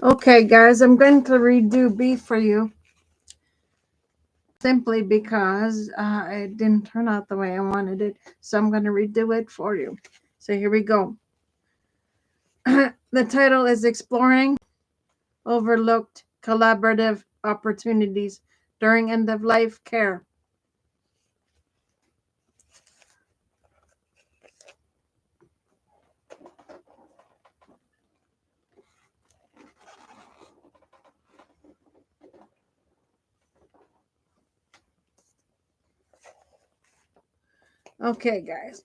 Okay, guys, I'm going to redo B for you simply because it didn't turn out the way I wanted it. So I'm going to redo it for you. So here we go. The title is Exploring Overlooked Collaborative Opportunities During End of Life Care. Okay, guys.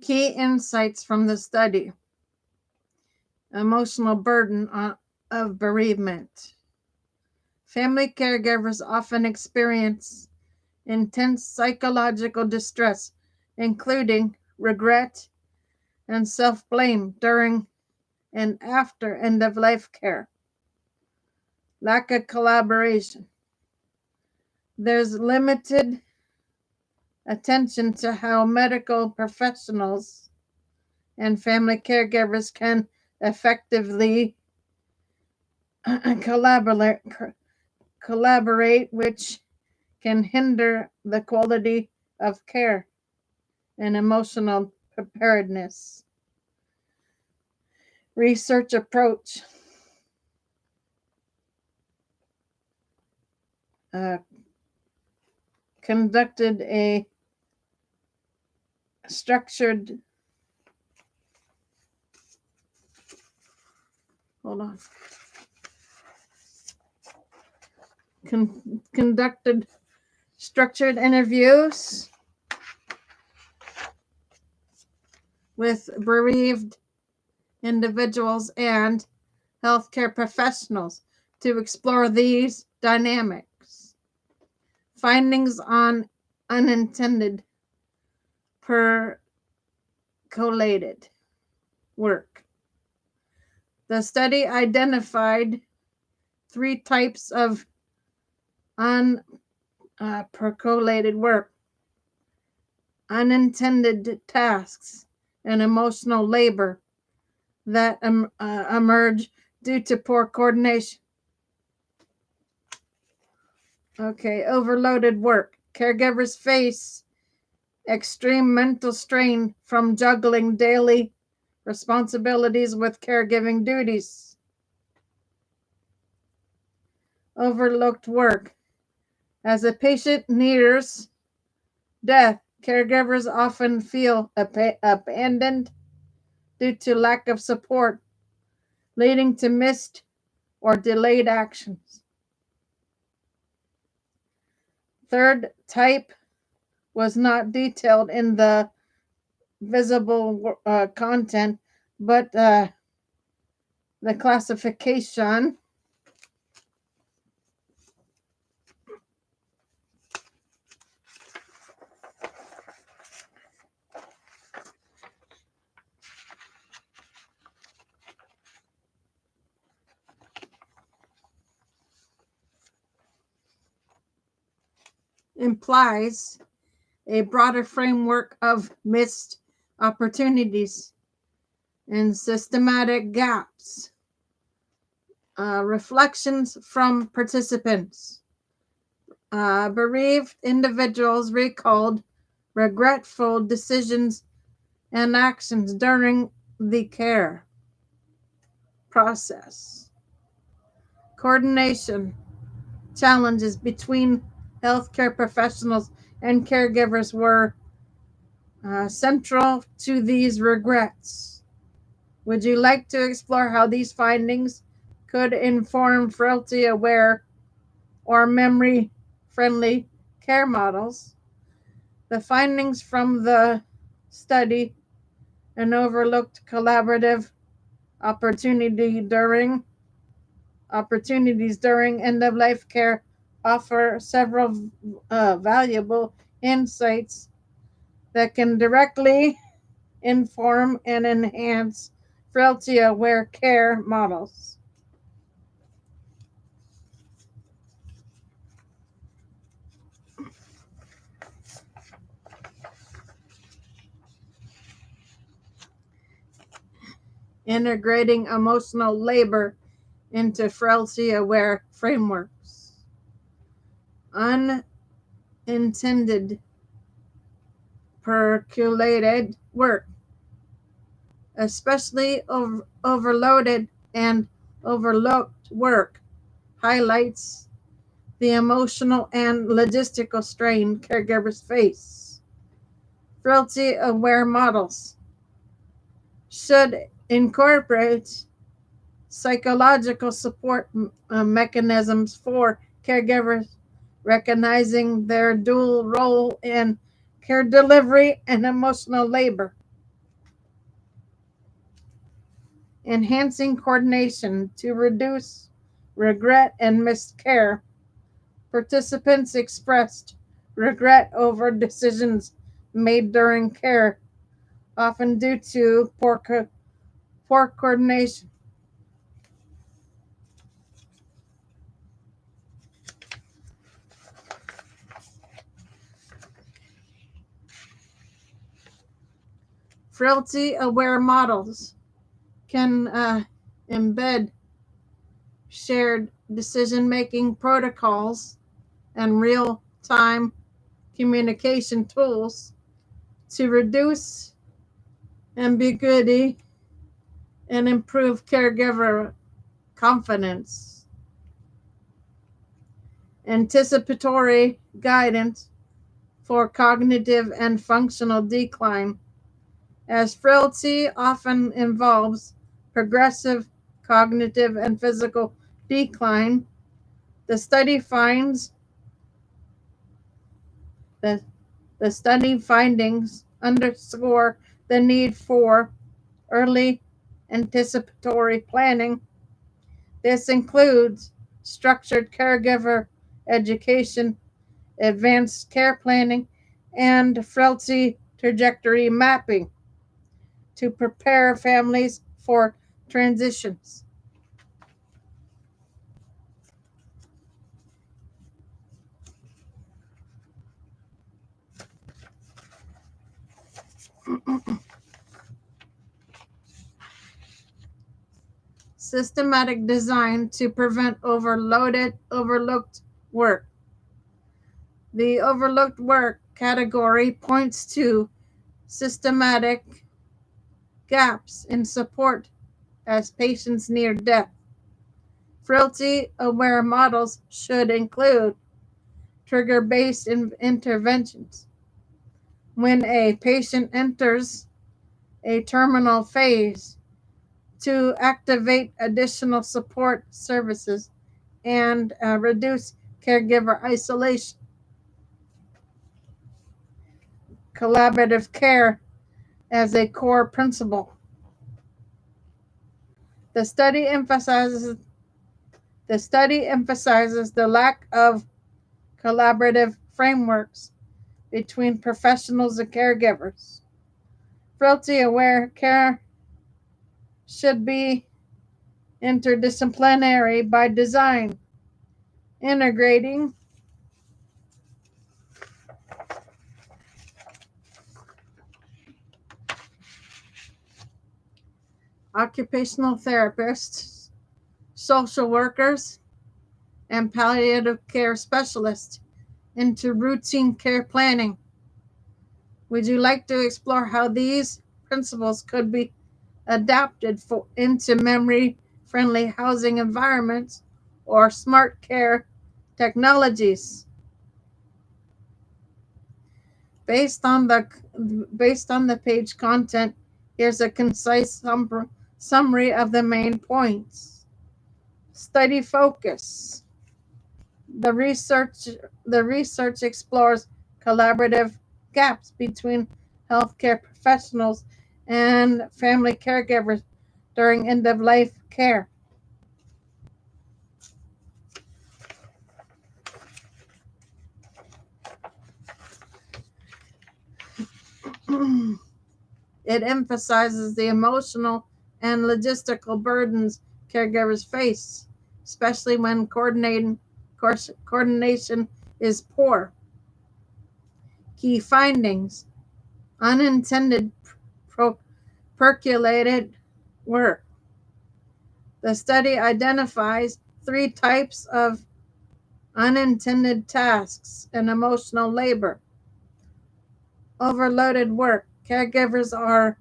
Key insights from the study: emotional burden of bereavement. Family caregivers often experience intense psychological distress, including regret and self blame during and after end of life care. Lack of collaboration. There's limited attention to how medical professionals and family caregivers can effectively collaborate, which can hinder the quality of care and emotional preparedness. Research approach. Uh, Conducted a structured hold on conducted structured interviews with bereaved individuals and healthcare professionals to explore these dynamics. Findings on unintended percolated work. The study identified three types of unpercolated work: unintended tasks and emotional labor that emerge due to poor coordination. Okay, overloaded work. Caregivers face extreme mental strain from juggling daily responsibilities with caregiving duties. Overlooked work. As a patient nears death, caregivers often feel abandoned due to lack of support, leading to missed or delayed actions. Third type was not detailed in the visible content, but the classification implies a broader framework of missed opportunities and systematic gaps. Reflections from participants. Bereaved individuals recalled regretful decisions and actions during the care process. Coordination challenges between healthcare professionals and caregivers were central to these regrets. Would you like to explore how these findings could inform frailty aware or memory friendly care models? The findings from the study: an overlooked collaborative opportunity during opportunities during end of life care offer several valuable insights that can directly inform and enhance frailty aware care models. integrating emotional labor into frailty-aware frameworks. Unintended percolated work, especially overloaded and overlooked work, highlights the emotional and logistical strain caregivers face. Frailty-aware models should incorporate psychological support mechanisms for caregivers, recognizing their dual role in care delivery and emotional labor, enhancing coordination to reduce regret and missed care. Participants expressed regret over decisions made during care, often due to poor coordination. Frailty aware models can embed shared decision making protocols and real time communication tools to reduce ambiguity and improve caregiver confidence. Anticipatory guidance for cognitive and functional decline, as frailty often involves progressive cognitive and physical decline. The study finds that the study findings underscore the need for early anticipatory planning. This includes structured caregiver education, advanced care planning, and frailty trajectory mapping to prepare families for transitions. Systematic design to prevent overlooked work. The overlooked work category points to systematic gaps in support as patients near death. Frailty aware models should include trigger based interventions. When a patient enters a terminal phase, to activate additional support services and reduce caregiver isolation. Collaborative care as a core principle. The study emphasizes the lack of collaborative frameworks between professionals and caregivers. Frailty aware care should be interdisciplinary by design, integrating occupational therapists, social workers, and palliative care specialists into routine care planning. Would you like to explore how these principles could be adapted into memory friendly housing environments or smart care technologies? Based on the page content, here's a concise summary of the main points. Study focus. The research explores collaborative gaps between healthcare professionals and family caregivers during end of life care. It emphasizes the emotional and logistical burdens caregivers face, especially when coordination is poor. Key findings: unintended percolated work. The study identifies 3 types of unintended tasks and emotional labor. Overloaded work. Caregivers are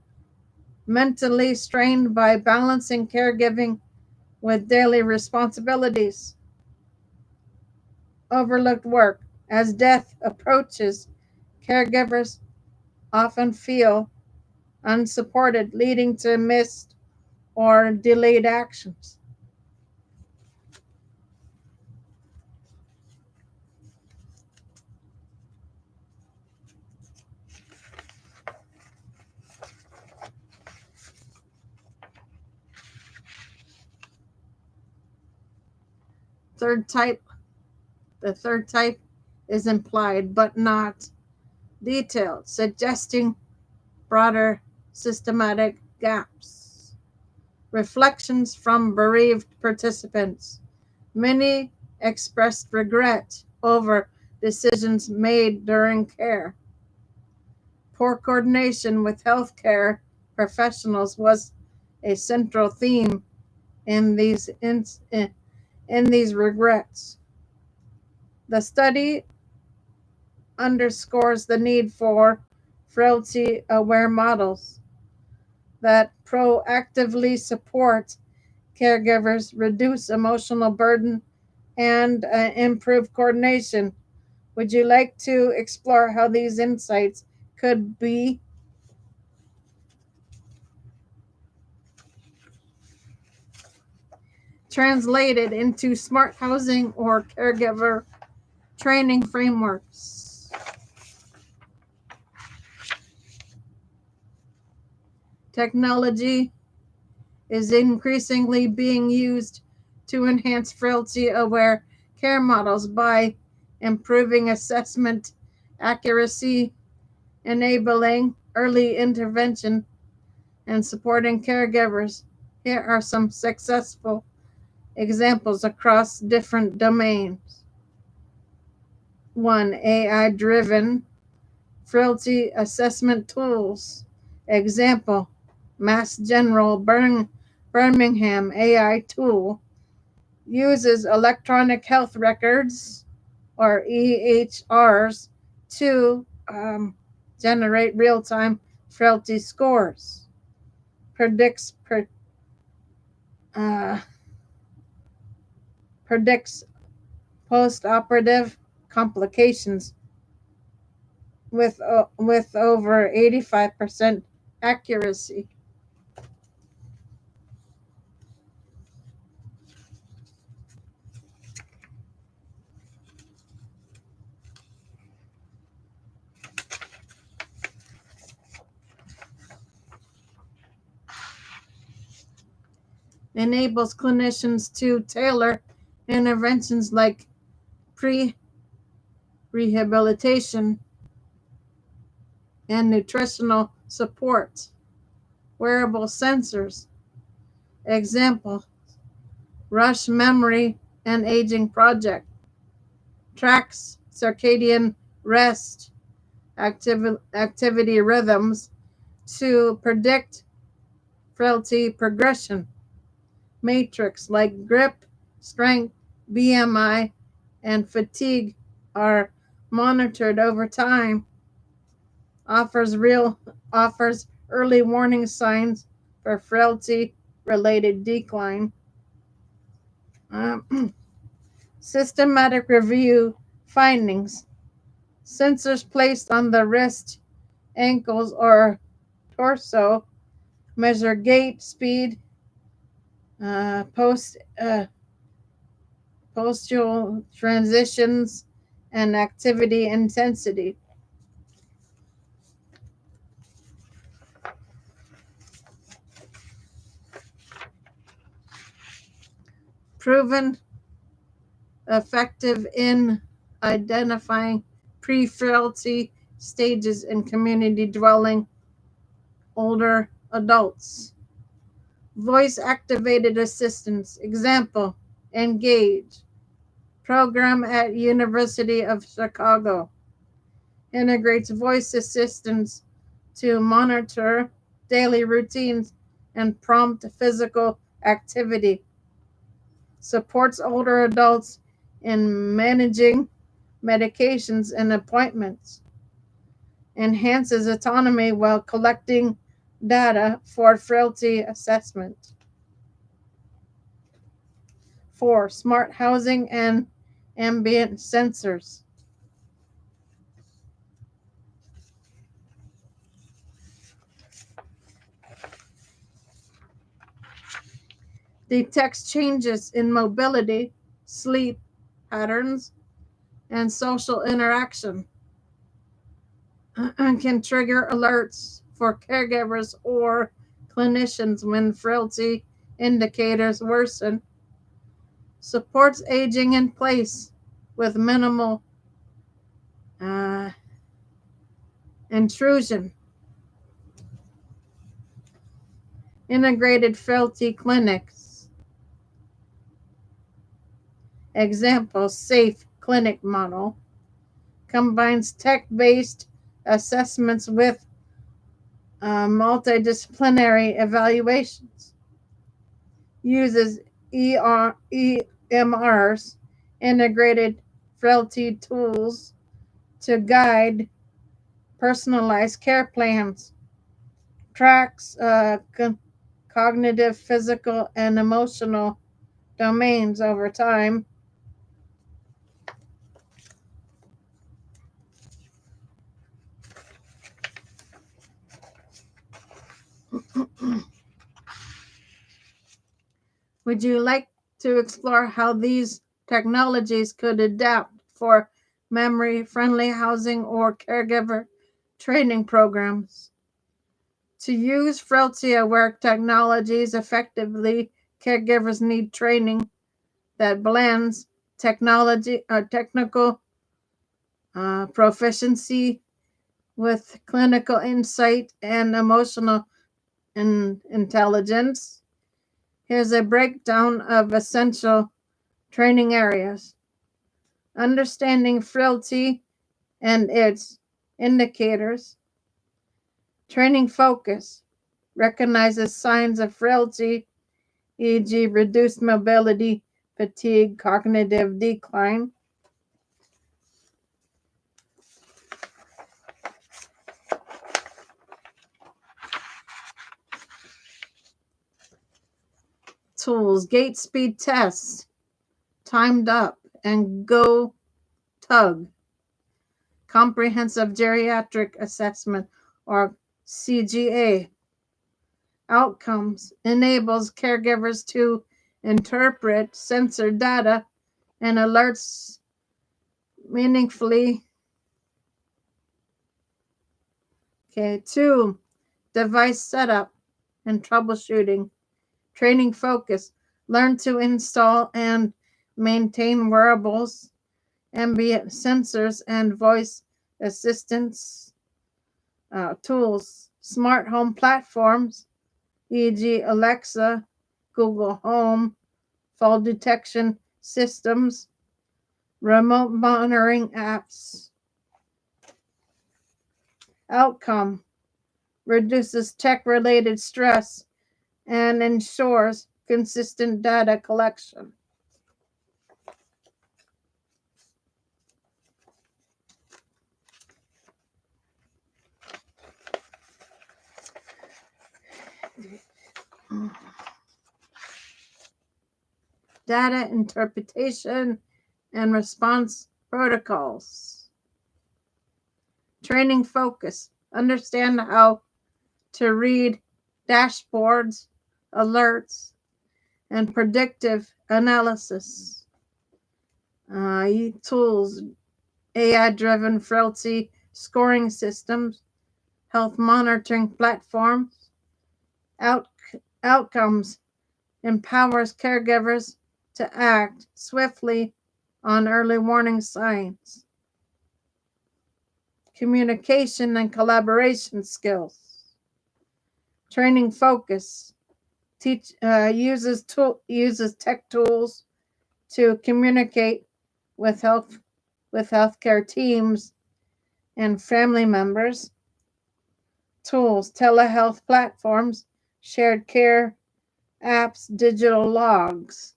mentally strained by balancing caregiving with daily responsibilities. Overlooked work. As death approaches, caregivers often feel unsupported, leading to missed or delayed actions. Third type, the third type is implied but not detailed, suggesting broader systematic gaps. Reflections from bereaved participants. Many expressed regret over decisions made during care. Poor coordination with healthcare professionals was a central theme in these regrets. The study underscores the need for frailty aware models that proactively support caregivers, reduce emotional burden, and improve coordination. Would you like to explore how these insights could be translated into smart housing or caregiver training frameworks? Technology is increasingly being used to enhance frailty aware care models by improving assessment accuracy, enabling early intervention, and supporting caregivers. Here are some successful examples across different domains. 1. AI driven frailty assessment tools. Example, Mass General Birmingham AI tool uses electronic health records or EHRs to generate real time frailty scores, predicts uh, predicts post-operative complications with over 85% accuracy. Enables clinicians to tailor interventions like pre-rehabilitation and nutritional support. Wearable sensors. Example, Rush Memory and Aging Project tracks circadian rest activity rhythms to predict frailty progression. Matrix like grip, strength, BMI, and fatigue are monitored over time. Offers early warning signs for frailty related decline. Systematic review findings. Sensors placed on the wrist, ankles, or torso measure gait speed, uh, post uh, postural transitions, and activity intensity. Proven effective in identifying pre-frailty stages in community dwelling older adults. Voice activated assistance. Example, Engage. Program at University of Chicago. Integrates voice assistance to monitor daily routines and prompt physical activity, supports older adults in managing medications and appointments, enhances autonomy while collecting data for frailty assessment. 4. Smart housing and ambient sensors. Detects changes in mobility, sleep patterns, and social interaction, and can trigger alerts for caregivers or clinicians when frailty indicators worsen. Supports aging in place with minimal uh, intrusion. Integrated frailty clinics. Example, SAFE clinic model combines tech-based assessments with multidisciplinary evaluations, uses EMRs, integrated frailty tools, to guide personalized care plans, tracks cognitive, physical, and emotional domains over time. Would you like to explore how these technologies could adapt for memory friendly housing or caregiver training programs? To use frailty aware technologies effectively, caregivers need training that blends technical proficiency with clinical insight and emotional intelligence. Here's a breakdown of essential training areas: understanding frailty and its indicators. Training focus recognizes signs of frailty, e.g., reduced mobility, fatigue, cognitive decline. Tools: gait speed tests, timed up, and go tug. Comprehensive geriatric assessment, or CGA. Outcomes: enables caregivers to interpret sensor data and alerts meaningfully. Okay, 2. Device setup and troubleshooting. Training focus: learn to install and maintain wearables, ambient sensors, and voice assistance tools. Smart home platforms, e.g., Alexa, Google Home, fall detection systems, remote monitoring apps. Outcome: reduces tech related stress and ensures consistent data collection. Data interpretation and response protocols. Training focus: understand how to read dashboards, alerts, and predictive analysis. Tools: AI driven frailty scoring systems, health monitoring platforms. Out- Outcomes: empowers caregivers to act swiftly on early warning signs. Communication and collaboration skills. Training focus: uses tech tools to communicate with healthcare teams and family members. Tools: telehealth platforms, shared care apps, digital logs.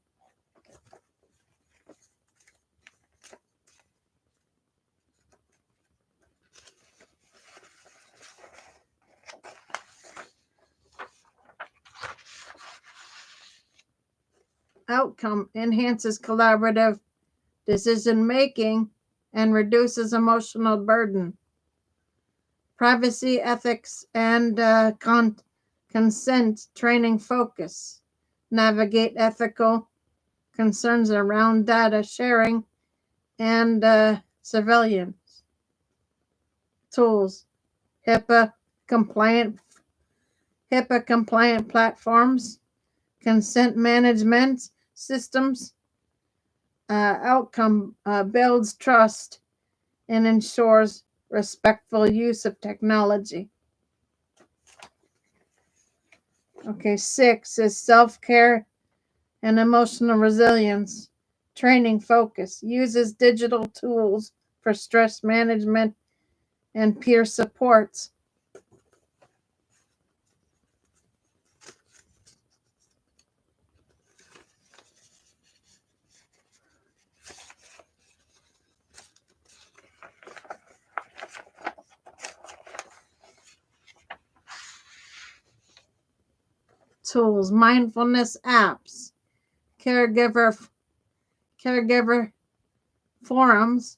Outcome enhances collaborative decision making and reduces emotional burden. Privacy, ethics, and consent training focus. Navigate ethical concerns around data sharing and surveillance. Tools. HIPAA compliant platforms, consent management systems. Outcome builds trust and ensures respectful use of technology. Okay, 6 is self-care and emotional resilience. Training focus uses digital tools for stress management and peer support. Tools, mindfulness apps, caregiver forums,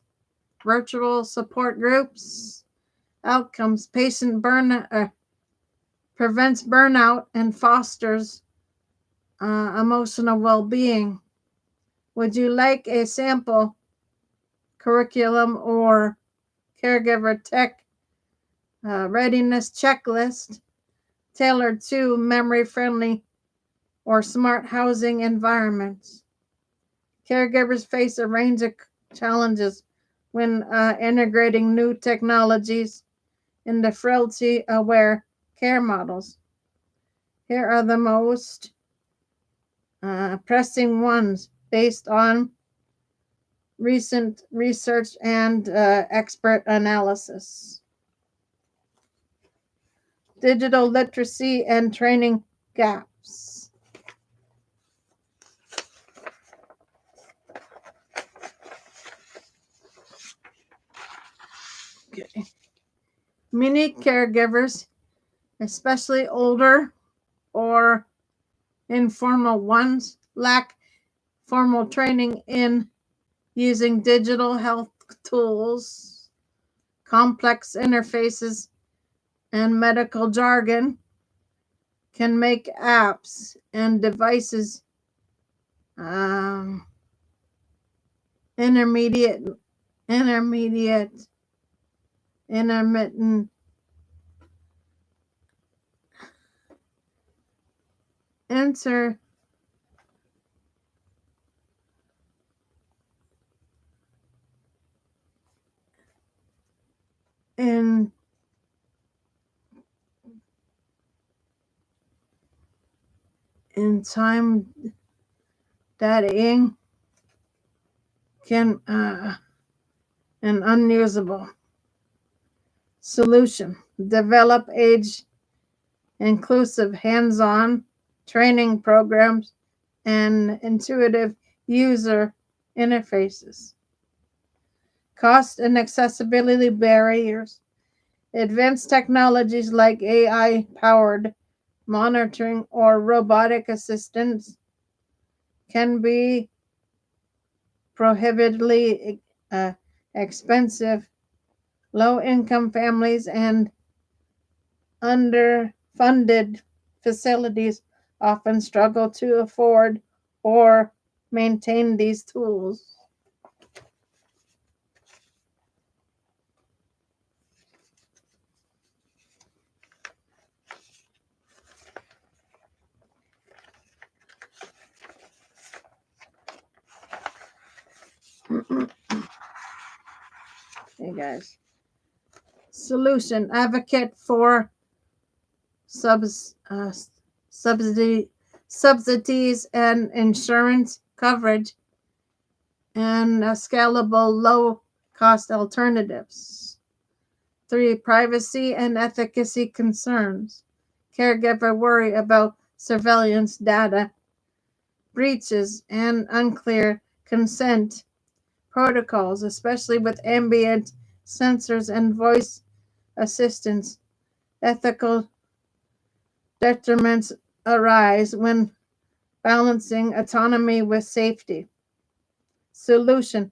virtual support groups. Outcomes, prevents burnout and fosters emotional well-being. Would you like a sample curriculum or caregiver tech readiness checklist tailored to memory-friendly or smart housing environments? Caregivers face a range of challenges when integrating new technologies into frailty-aware care models. Here are the most pressing ones based on recent research and expert analysis. Digital literacy and training gaps. Okay. Many caregivers, especially older or informal ones, lack formal training in using digital health tools, complex interfaces, and medical jargon can make apps and devices intermittent enter in time dataing can and unusable. Solution: develop age inclusive hands-on training programs and intuitive user interfaces. Cost and accessibility barriers. Advanced technologies like AI powered monitoring or robotic assistance can be prohibitively expensive. Low income families and underfunded facilities often struggle to afford or maintain these tools. Hey guys. Solution: advocate for subsidies and insurance coverage and scalable low cost alternatives. 3. Privacy and efficacy concerns. caregiver worry about surveillance data breaches and unclear consent protocols, especially with ambient sensors and voice assistants. Ethical detriments arise when balancing autonomy with safety. Solution: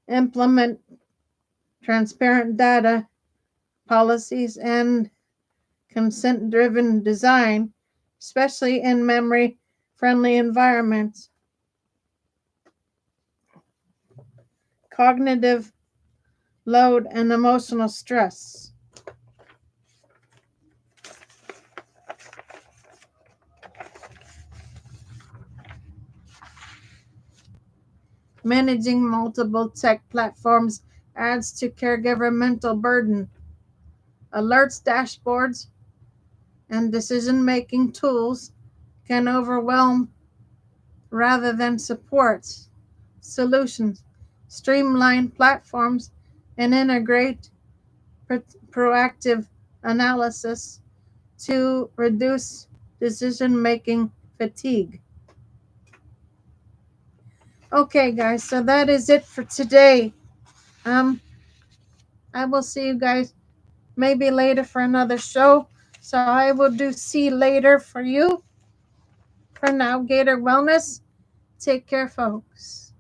implement transparent data policies and consent driven design, especially in memory friendly environments. Cognitive load and emotional stress. Managing multiple tech platforms adds to caregiver mental burden. Alerts, dashboards, and decision making tools can overwhelm rather than support. Solutions: streamline platforms and integrate proactive analysis to reduce decision making fatigue. Okay, guys, so that is it for today. Um, I will see you guys maybe later for another show. So I will do see later for you. For now, Gator Wellness. Take care, folks.